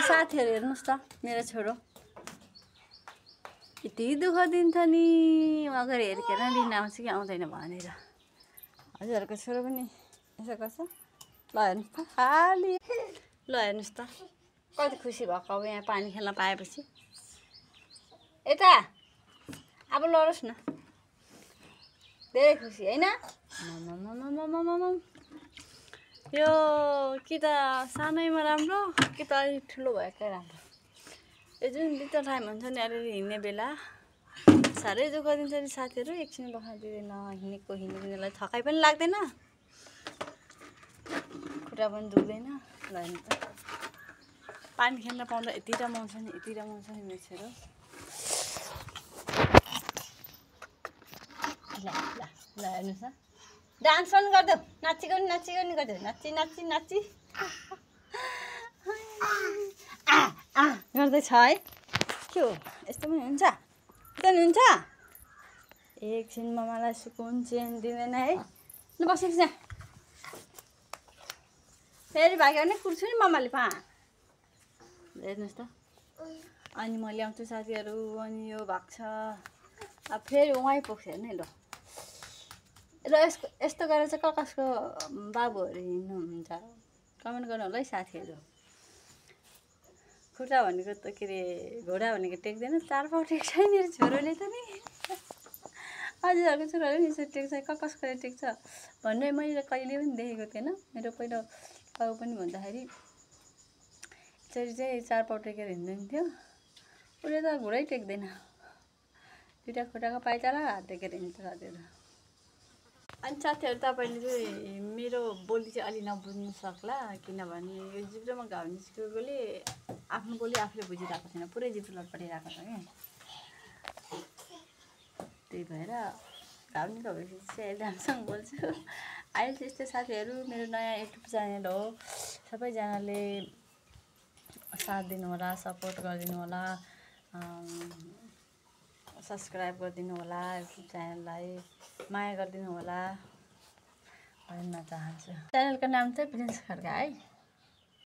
साथीहरु हेर्नुस् त मेरो छोरो यति दुःख दिन्छ नि मगर हेर्केन लिन आउँछ कि आउँदैन भनेर हजुरहरुको छोरो पनि यसो गर्छ ल हेर्नुस् त खाली ल हेर्नुस् त कति खुसी भएको अब यहाँ पानी खेल्न पाएपछि यता अब लरोस् न धेरै खुसी हैन यो कि त सानैमा राम्रो कि त अलि ठुलो भएकै राम्रो यो जुन बित्त टाइम हुन्छ नि अलि हिँड्ने बेला साह्रै दुःख दिन्छ नि साथीहरु एकछिन बस्न दिँदैन हिँड्नेलाई थकाइ पनि लाग्दैन खुट्टा पनि दुख्दैन ल हेर्नु त पानी खेल्न पाउँदा यति रमाउँछ नि मेरो छोरो ल हेर्नुस् त डान्स पनि गर्दै नाची गर्दै नाची गर्दैछ है के हो यस्तो पनि हुन्छ एकछिनमा मलाई सुकुन चेन दिँदैन है ल बसेको छ फेरि भाग्यो भने कुर्छु नि मम्माले पा हेर्नुस् त अनि म ल्याउँछु साथीहरु अनि यो भाग्छ अब फेरि उहाँ पुग्छ हेर्नु ल र यस्तो गरेर चाहिँ कसको बाबुहरु हिँड्नुहुन्छ कमेन्ट गर्नु होला है साथीहरु खुट्टा भनेको त के रे घोडा भनेको टेक्दैन चार पाउ टेक्छ मेरो छोरोले त नि हजुरहरुको छोराले नि यसरी टेक्छ कसले टेक्छ भन्ने मैले कहिले पनि देखेको थिएन मेरो पहिलो बाबु पनि भन्दाखेरि यसरी चाहिँ चार पाउ टेकेर हिँड्दैन थियो उसले त घोडै टेक्दैन दुईटा खुट्टाको पाइताला टेकेर हिँड्छ साथीहरु अनि साथीहरु तपाईले चाहिँ मेरो बोली चाहिँ अलि नबुझ्नु सक्ला किनभने यो जिब्रोमा घाउ निस्केकोले आफ्नो बोली आफूले बुझिरहेको छैन पुरै जिब्रो लटपटिरहेको छ के त्यही भएर घाउ निस्केपछि चाहिँ राम्रोसँग बोल्छु अहिले चाहिँ यस्तो साथीहरु मेरो नयाँ युट्युब च्यानल हो सबैजनाले साथ दिनु होला सपोर्ट गरिदिनु होला सब्स्क्राइब गरिदिनु होला युट्युब च्यानललाई माया गरिदिनु होला भन्न चाहन्छु च्यानलको नाम चाहिँ प्रिन्स खड्का है